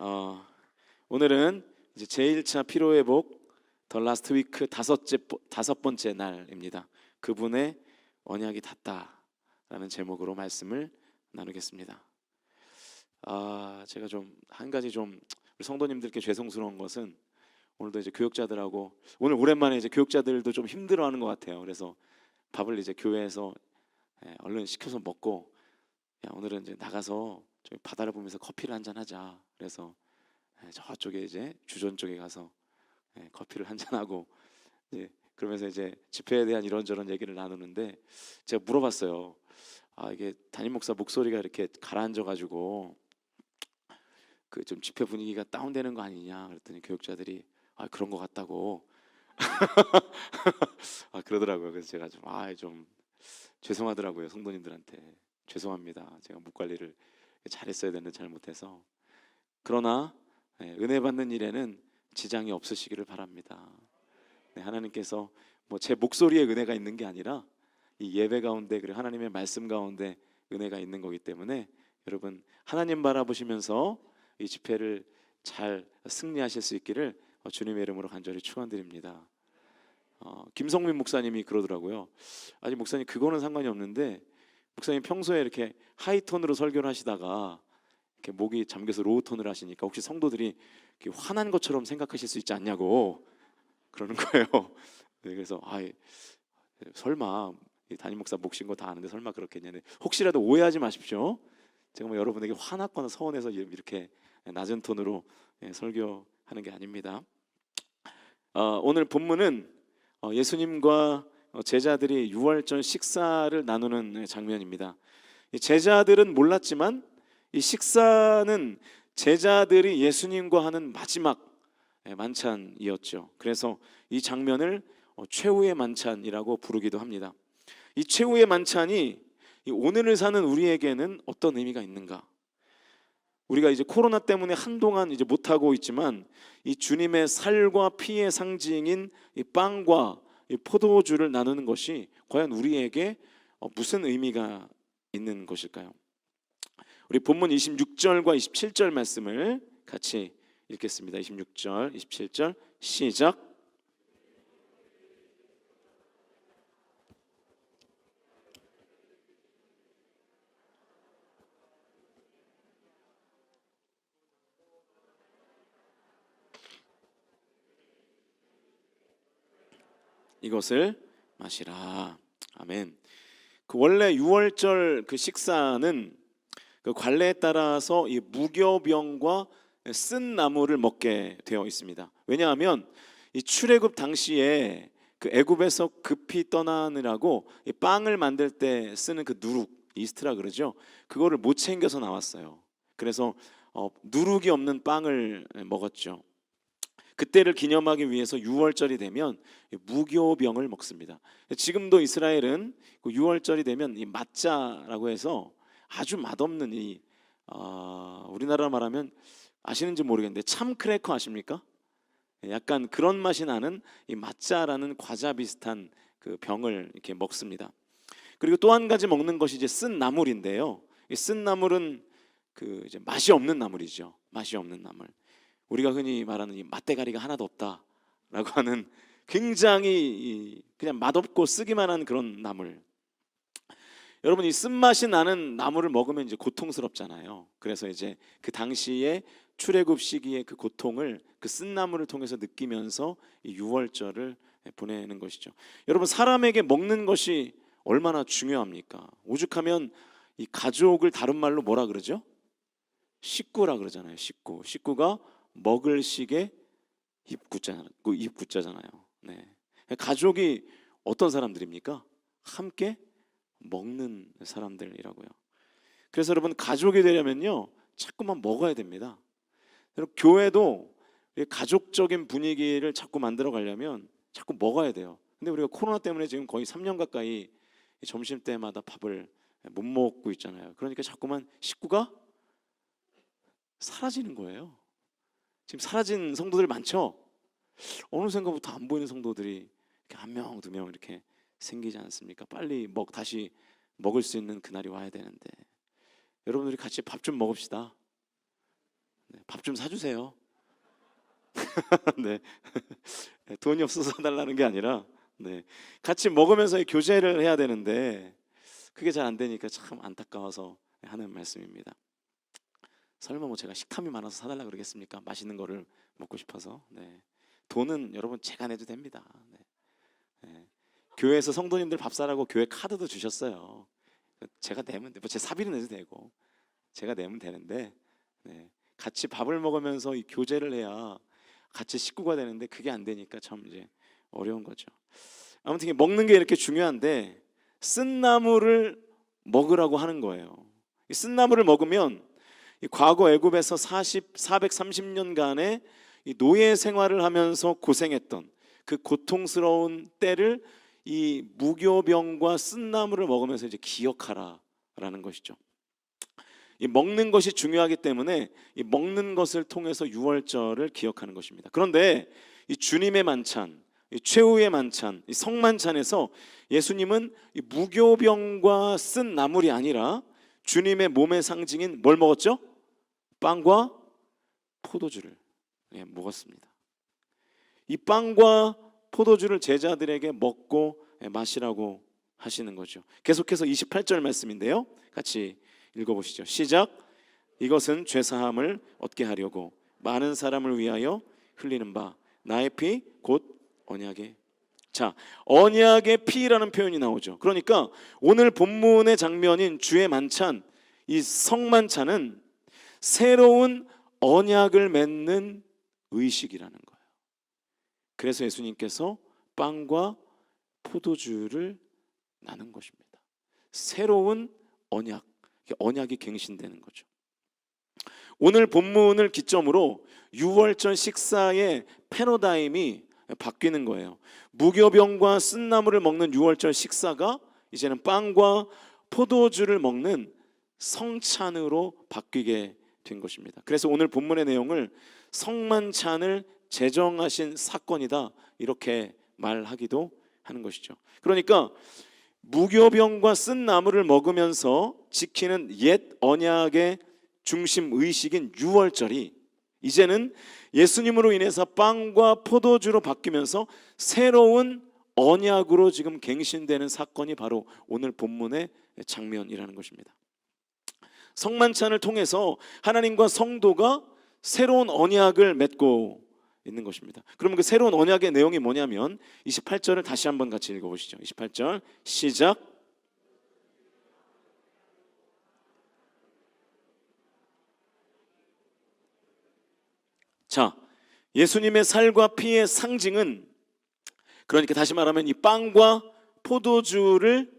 어, 오늘은 이제 제1차 피로회복 더 라스트 위크 다섯 번째 날입니다. 그분의 언약이 닿다라는 제목으로 말씀을 나누겠습니다. 제가 좀 한 가지 좀 우리 성도님들께 죄송스러운 것은 오늘도 이제 교육자들하고 오늘 오랜만에 이제 교육자들도 좀 힘들어하는 것 같아요. 그래서 밥을 이제 교회에서 얼른 시켜서 먹고, 야, 오늘은 이제 나가서 저기 바다를 보면서 커피를 한잔 하자. 그래서 저쪽에 이제 주전 쪽에 가서 커피를 한잔 하고, 그러면서 이제 집회에 대한 이런저런 얘기를 나누는데, 제가 물어봤어요. 이게 담임 목사 목소리가 이렇게 가라앉아가지고 그 좀 집회 분위기가 다운되는 거 아니냐 그랬더니 교육자들이 그런 것 같다고 그러더라고요. 그래서 제가 좀 죄송하더라고요. 성도님들한테 죄송합니다. 제가 목 관리를 잘했어야 되는데 잘못해서. 그러나 은혜 받는 일에는 지장이 없으시기를 바랍니다. 하나님께서 뭐 제 목소리에 은혜가 있는 게 아니라 이 예배 가운데, 그리고 하나님의 말씀 가운데 은혜가 있는 거기 때문에 여러분 하나님 바라보시면서 이 집회를 잘 승리하실 수 있기를 주님의 이름으로 간절히 축원드립니다. 김성민 목사님이 그러더라고요. 아니 목사님, 그거는 상관이 없는데 목사님 평소에 이렇게 하이톤으로 설교를 하시다가 이렇게 목이 잠겨서 로우톤을 하시니까 혹시 성도들이 이렇게 화난 것처럼 생각하실 수 있지 않냐고 그러는 거예요. 그래서 설마 담임 목사 목신 거 다 아는데 설마 그렇겠냐. 혹시라도 오해하지 마십시오. 제가 뭐 여러분에게 화났거나 서운해서 이렇게 낮은 톤으로 설교하는 게 아닙니다. 오늘 본문은 예수님과 제자들이 유월절 식사를 나누는 장면입니다. 제자들은 몰랐지만 이 식사는 제자들이 예수님과 하는 마지막 만찬이었죠. 그래서 이 장면을 최후의 만찬이라고 부르기도 합니다. 이 최후의 만찬이 오늘을 사는 우리에게는 어떤 의미가 있는가? 우리가 이제 코로나 때문에 한동안 이제 못하고 있지만 이 주님의 살과 피의 상징인 이 빵과 이 포도주를 나누는 것이 과연 우리에게 무슨 의미가 있는 것일까요? 우리 본문 26절과 27절 말씀을 같이 읽겠습니다. 26절, 27절 시작. 이것을 마시라. 아멘. 그 원래 유월절 그 식사는 그 관례에 따라서 이 무교병과 쓴 나물을 먹게 되어 있습니다. 왜냐하면 이 출애굽 당시에 그 애굽에서 급히 떠나느라고 이 빵을 만들 때 쓰는 그 누룩, 이스트라 그러죠. 그거를 못 챙겨서 나왔어요. 그래서 누룩이 없는 빵을 먹었죠. 그때를 기념하기 위해서 유월절이 되면 무교병을 먹습니다. 지금도 이스라엘은 유월절이 되면 이 마짜라고 해서 아주 맛없는 우리나라 말하면 아시는지 모르겠는데 참 크래커 아십니까? 약간 그런 맛이 나는 이 마짜라는 과자 비슷한 그 병을 이렇게 먹습니다. 그리고 또 한 가지 먹는 것이 이제 쓴 나물인데요. 이 쓴 나물은 그 이제 맛이 없는 나물이죠. 맛이 없는 나물. 우리가 흔히 말하는 이 맛대가리가 하나도 없다라고 하는 굉장히 그냥 맛없고 쓰기만 한 그런 나물. 여러분, 이 쓴맛이 나는 나물을 먹으면 이제 고통스럽잖아요. 그래서 이제 그 당시에 출애굽 시기의 그 고통을 그 쓴나물을 통해서 느끼면서 이 유월절을 보내는 것이죠. 여러분, 사람에게 먹는 것이 얼마나 중요합니까? 오죽하면 이 가족을 다른 말로 뭐라 그러죠? 식구라 그러잖아요. 식구가 먹을 식의 입구자잖아요. 네. 가족이 어떤 사람들입니까? 함께 먹는 사람들이라고요. 그래서 여러분, 가족이 되려면요 자꾸만 먹어야 됩니다. 여러분, 교회도 가족적인 분위기를 자꾸 만들어 가려면 자꾸 먹어야 돼요. 근데 우리가 코로나 때문에 지금 거의 3년 가까이 점심 때마다 밥을 못 먹고 있잖아요. 그러니까 자꾸만 식구가 사라지는 거예요. 지금 사라진 성도들 많죠? 어느 순간부터 안 보이는 성도들이 이렇게 한 명, 두 명 이렇게 생기지 않습니까? 빨리 다시 먹을 수 있는 그날이 와야 되는데 여러분들이 같이 밥 좀 먹읍시다. 밥 좀 사주세요. 네. 돈이 없어서 사달라는 게 아니라 네. 같이 먹으면서 교제를 해야 되는데 그게 잘 안 되니까 참 안타까워서 하는 말씀입니다. 설마 뭐 제가 식탐이 많아서 사달라 그러겠습니까? 맛있는 거를 먹고 싶어서. 네. 돈은 여러분 제가 내도 됩니다. 네. 네. 교회에서 성도님들 밥 사라고 교회 카드도 주셨어요. 제가 내면 돼. 뭐 제 사비를 내도 되고 제가 내면 되는데 네. 같이 밥을 먹으면서 이 교제를 해야 같이 식구가 되는데 그게 안 되니까 참 이제 어려운 거죠. 아무튼 먹는 게 이렇게 중요한데 쓴 나물을 먹으라고 하는 거예요. 이 쓴 나물을 먹으면 이 과거 애굽에서 430년간의 이 노예 생활을 하면서 고생했던 그 고통스러운 때를 이 무교병과 쓴 나물을 먹으면서 이제 기억하라라는 것이죠. 이 먹는 것이 중요하기 때문에 이 먹는 것을 통해서 유월절을 기억하는 것입니다. 그런데 이 주님의 만찬, 이 최후의 만찬, 이 성만찬에서 예수님은 이 무교병과 쓴 나물이 아니라 주님의 몸의 상징인 뭘 먹었죠? 빵과 포도주를 먹었습니다. 이 빵과 포도주를 제자들에게 먹고 마시라고 하시는 거죠. 계속해서 28절 말씀인데요. 같이 읽어보시죠. 시작. 이것은 죄사함을 얻게 하려고 많은 사람을 위하여 흘리는 바 나의 피 곧 언약의. 자, 언약의 피라는 표현이 나오죠. 그러니까 오늘 본문의 장면인 주의 만찬, 이 성만찬은 새로운 언약을 맺는 의식이라는 거예요. 그래서 예수님께서 빵과 포도주를 나눈 것입니다. 새로운 언약, 언약이 갱신되는 거죠. 오늘 본문을 기점으로 유월절 식사의 패러다임이 바뀌는 거예요. 무교병과 쓴나물을 먹는 유월절 식사가 이제는 빵과 포도주를 먹는 성찬으로 바뀌게 된 것입니다. 그래서 오늘 본문의 내용을 성만찬을 제정하신 사건이다 이렇게 말하기도 하는 것이죠. 그러니까 무교병과 쓴 나물을 먹으면서 지키는 옛 언약의 중심 의식인 유월절이 이제는 예수님으로 인해서 빵과 포도주로 바뀌면서 새로운 언약으로 지금 갱신되는 사건이 바로 오늘 본문의 장면이라는 것입니다. 성만찬을 통해서 하나님과 성도가 새로운 언약을 맺고 있는 것입니다. 그러면 그 새로운 언약의 내용이 뭐냐면 28절을 다시 한번 같이 읽어보시죠. 28절 시작. 자, 예수님의 살과 피의 상징은, 그러니까 다시 말하면 이 빵과 포도주를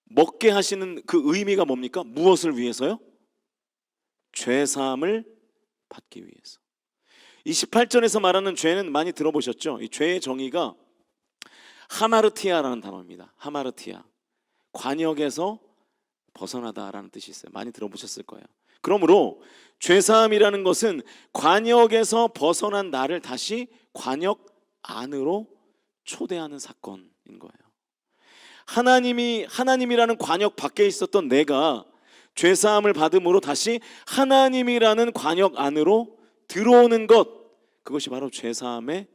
먹게 하시는 그 의미가 뭡니까? 무엇을 위해서요? 죄사함을 받기 위해서. 28절에서 말하는 죄는 많이 들어보셨죠? 이 죄의 정의가 하마르티아라는 단어입니다. 하마르티아, 관역에서 벗어나다라는 뜻이 있어요. 많이 들어보셨을 거예요. 그러므로 죄사함이라는 것은 관역에서 벗어난 나를 다시 관역 안으로 초대하는 사건인 거예요. 하나님이라는 관역 밖에 있었던 내가 죄사함을 받음으로 다시 하나님이라는 관역 안으로 들어오는 것, 그것이 바로 죄사함의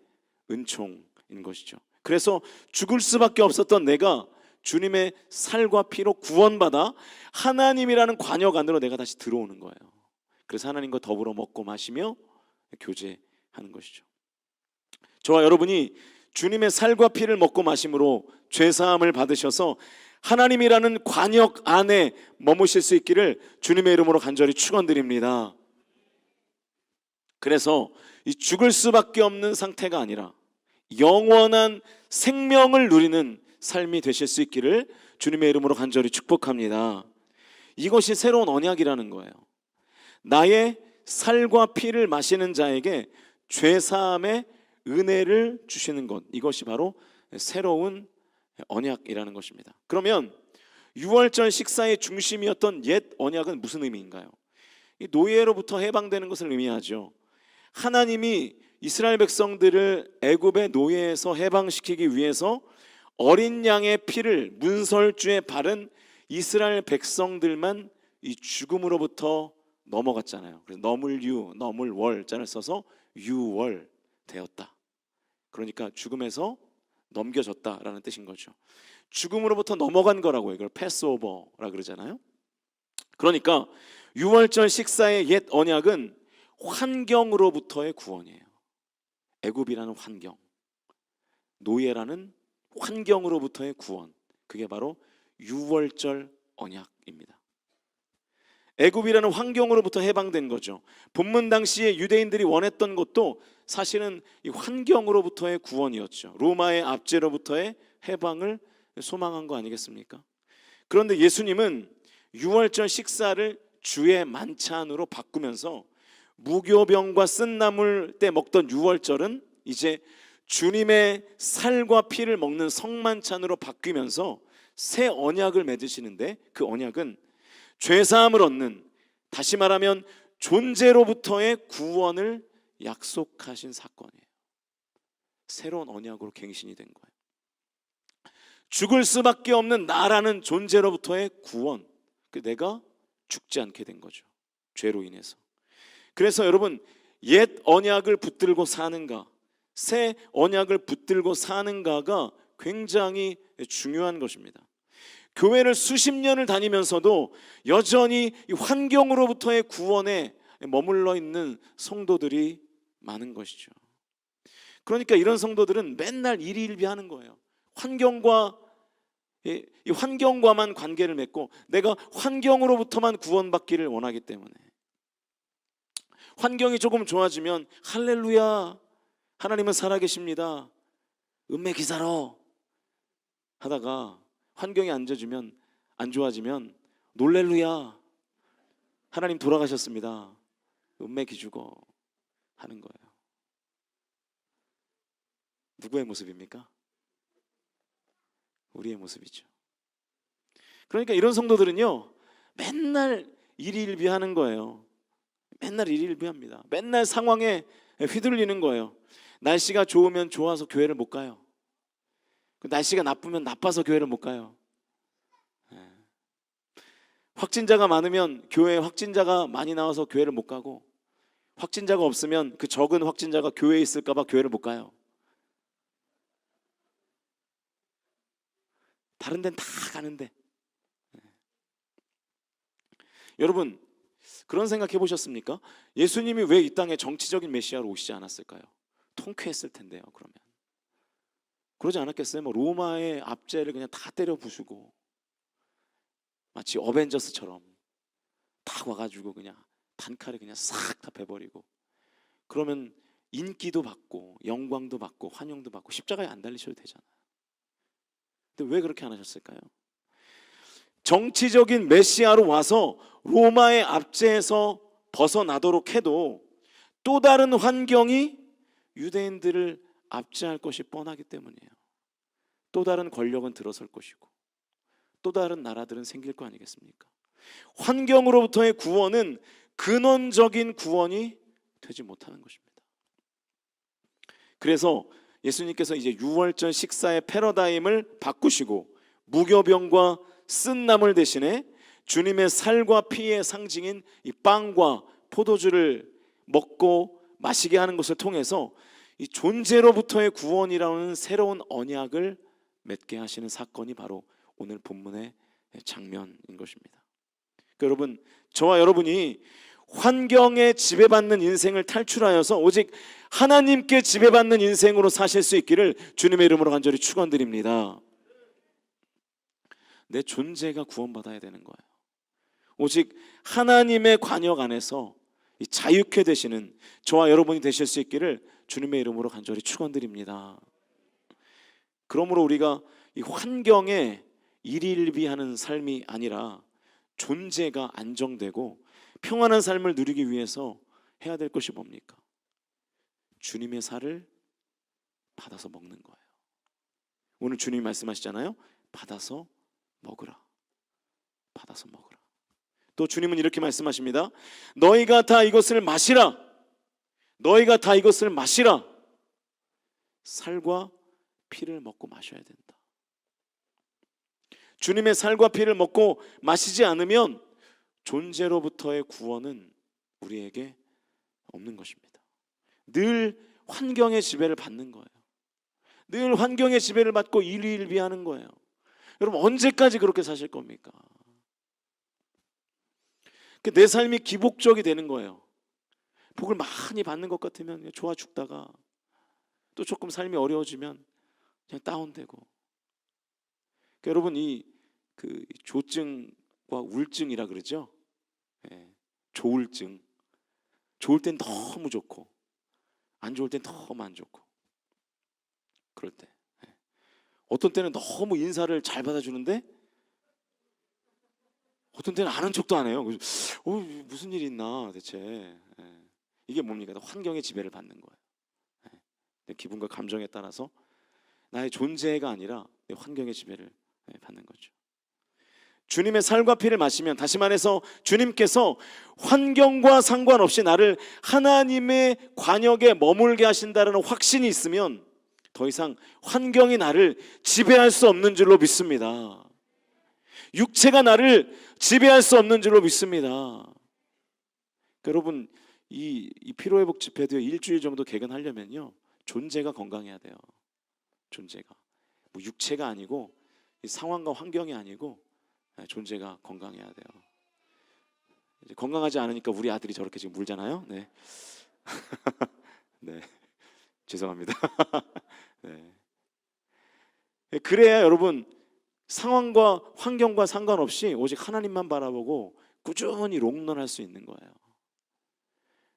은총인 것이죠. 그래서 죽을 수밖에 없었던 내가 주님의 살과 피로 구원받아 하나님이라는 관역 안으로 내가 다시 들어오는 거예요. 그래서 하나님과 더불어 먹고 마시며 교제하는 것이죠. 저와 여러분이 주님의 살과 피를 먹고 마심으로 죄사함을 받으셔서 하나님이라는 관역 안에 머무실 수 있기를 주님의 이름으로 간절히 축원드립니다. 그래서 이 죽을 수밖에 없는 상태가 아니라 영원한 생명을 누리는 삶이 되실 수 있기를 주님의 이름으로 간절히 축복합니다. 이것이 새로운 언약이라는 거예요. 나의 살과 피를 마시는 자에게 죄사함의 은혜를 주시는 것, 이것이 바로 새로운 언약이라는 것입니다. 그러면 유월절 식사의 중심이었던 옛 언약은 무슨 의미인가요? 이 노예로부터 해방되는 것을 의미하죠. 하나님이 이스라엘 백성들을 애굽의 노예에서 해방시키기 위해서 어린 양의 피를 문설주에 바른 이스라엘 백성들만 이 죽음으로부터 넘어갔잖아요. 그래서 넘을 월자를 써서 유월 되었다. 그러니까 죽음에서 넘겨졌다라는 뜻인 거죠. 죽음으로부터 넘어간 거라고요. 이걸 패스오버라 그러잖아요. 그러니까 유월절 식사의 옛 언약은 환경으로부터의 구원이에요. 애굽이라는 환경, 노예라는 환경으로부터의 구원, 그게 바로 유월절 언약입니다. 애굽이라는 환경으로부터 해방된 거죠. 본문 당시에 유대인들이 원했던 것도 사실은 이 환경으로부터의 구원이었죠. 로마의 압제로부터의 해방을 소망한 거 아니겠습니까? 그런데 예수님은 유월절 식사를 주의 만찬으로 바꾸면서 무교병과 쓴나물 때 먹던 유월절은 이제 주님의 살과 피를 먹는 성만찬으로 바뀌면서 새 언약을 맺으시는데, 그 언약은 죄사함을 얻는, 다시 말하면 존재로부터의 구원을 약속하신 사건이에요. 새로운 언약으로 갱신이 된 거예요. 죽을 수밖에 없는 나라는 존재로부터의 구원, 내가 죽지 않게 된 거죠, 죄로 인해서. 그래서 여러분, 옛 언약을 붙들고 사는가, 새 언약을 붙들고 사는가가 굉장히 중요한 것입니다. 교회를 수십 년을 다니면서도 여전히 이 환경으로부터의 구원에 머물러 있는 성도들이 많은 것이죠. 그러니까 이런 성도들은 맨날 일희일비하는 거예요. 이 환경과만 관계를 맺고 내가 환경으로부터만 구원받기를 원하기 때문에, 환경이 조금 좋아지면 할렐루야, 하나님은 살아계십니다, 은혜 기사로 하다가 환경이 안 좋아지면 놀렐루야, 하나님 돌아가셨습니다, 은혜 기주고 하는 거예요. 누구의 모습입니까? 우리의 모습이죠. 그러니까 이런 성도들은요, 맨날 일희일비하는 거예요. 맨날 일희일비합니다. 맨날 상황에 휘둘리는 거예요. 날씨가 좋으면 좋아서 교회를 못 가요. 날씨가 나쁘면 나빠서 교회를 못 가요. 확진자가 많으면 교회에 확진자가 많이 나와서 교회를 못 가고, 확진자가 없으면 그 적은 확진자가 교회에 있을까 봐 교회를 못 가요. 다른 데는 다 가는데. 여러분, 그런 생각 해보셨습니까? 예수님이 왜 이 땅에 정치적인 메시아로 오시지 않았을까요? 통쾌했을 텐데요. 그러면 그러지 않았겠어요? 뭐 로마의 압제를 그냥 다 때려 부수고 마치 어벤져스처럼 딱 와가지고 그냥 단칼에 그냥 싹 다 베버리고, 그러면 인기도 받고 영광도 받고 환영도 받고 십자가에 안 달리셔도 되잖아요. 근데 왜 그렇게 안 하셨을까요? 정치적인 메시아로 와서 로마의 압제에서 벗어나도록 해도 또 다른 환경이 유대인들을 압제할 것이 뻔하기 때문이에요. 또 다른 권력은 들어설 것이고 또 다른 나라들은 생길 거 아니겠습니까? 환경으로부터의 구원은 근원적인 구원이 되지 못하는 것입니다. 그래서 예수님께서 이제 유월절 식사의 패러다임을 바꾸시고 무교병과 쓴나물 대신에 주님의 살과 피의 상징인 이 빵과 포도주를 먹고 마시게 하는 것을 통해서 이 존재로부터의 구원이라는 새로운 언약을 맺게 하시는 사건이 바로 오늘 본문의 장면인 것입니다. 그러니까 여러분, 저와 여러분이 환경에 지배받는 인생을 탈출하여서 오직 하나님께 지배받는 인생으로 사실 수 있기를 주님의 이름으로 간절히 축원드립니다. 내 존재가 구원받아야 되는 거예요. 오직 하나님의 관역 안에서 자유케 되시는 저와 여러분이 되실 수 있기를 주님의 이름으로 간절히 축원드립니다. 그러므로 우리가 이 환경에 일희일비하는 삶이 아니라 존재가 안정되고 평안한 삶을 누리기 위해서 해야 될 것이 뭡니까? 주님의 살을 받아서 먹는 거예요. 오늘 주님이 말씀하시잖아요. 받아서 먹으라. 받아서 먹으라. 또 주님은 이렇게 말씀하십니다. 너희가 다 이것을 마시라. 너희가 다 이것을 마시라. 살과 피를 먹고 마셔야 된다. 주님의 살과 피를 먹고 마시지 않으면 존재로부터의 구원은 우리에게 없는 것입니다. 늘 환경의 지배를 받는 거예요. 늘 환경의 지배를 받고 일희일비하는 거예요. 여러분 언제까지 그렇게 사실 겁니까? 내 삶이 기복적이 되는 거예요. 복을 많이 받는 것 같으면 좋아 죽다가 또 조금 삶이 어려워지면 그냥 다운되고. 여러분 그 조증과 우울증이라 그러죠. 조울증. 좋을 땐 너무 좋고 안 좋을 땐 너무 안 좋고. 그럴 때 어떤 때는 너무 인사를 잘 받아주는데 어떤 때는 아는 척도 안 해요. 무슨 일이 있나 대체. 이게 뭡니까? 환경의 지배를 받는 거예요. 내 기분과 감정에 따라서 나의 존재가 아니라 내 환경의 지배를 받는 거죠. 주님의 살과 피를 마시면, 다시 말해서 주님께서 환경과 상관없이 나를 하나님의 관역에 머물게 하신다는 확신이 있으면 더 이상 환경이 나를 지배할 수 없는 줄로 믿습니다. 육체가 나를 지배할 수 없는 줄로 믿습니다. 여러분 이 피로회복 집회도 일주일 정도 개근하려면요 존재가 건강해야 돼요. 존재가 뭐 육체가 아니고 상황과 환경이 아니고 존재가 건강해야 돼요. 이제 건강하지 않으니까 우리 아들이 저렇게 지금 물잖아요. 네, 네, 죄송합니다. 네. 그래야 여러분 상황과 환경과 상관없이 오직 하나님만 바라보고 꾸준히 롱런할 수 있는 거예요.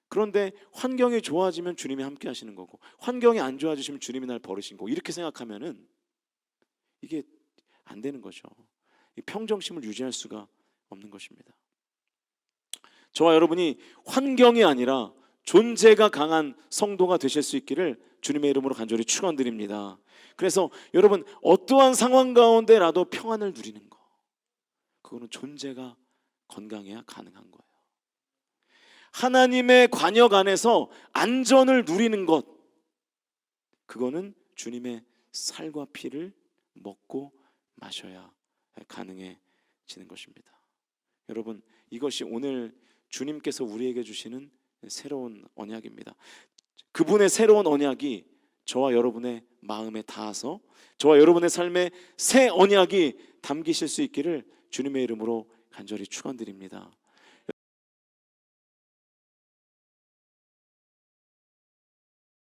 그런데 환경이 좋아지면 주님이 함께 하시는 거고 환경이 안 좋아지시면 주님이 날 버리신 거고 이렇게 생각하면은 이게 안 되는 거죠. 평정심을 유지할 수가 없는 것입니다. 저와 여러분이 환경이 아니라 존재가 강한 성도가 되실 수 있기를 주님의 이름으로 간절히 축원드립니다. 그래서 여러분 어떠한 상황 가운데라도 평안을 누리는 거, 그거는 존재가 건강해야 가능한 거예요. 하나님의 관역 안에서 안전을 누리는 것, 그거는 주님의 살과 피를 먹고 마셔야 가능해지는 것입니다. 여러분 이것이 오늘 주님께서 우리에게 주시는 새로운 언약입니다. 그분의 새로운 언약이 저와 여러분의 마음에 닿아서 저와 여러분의 삶에 새 언약이 담기실 수 있기를 주님의 이름으로 간절히 축원드립니다.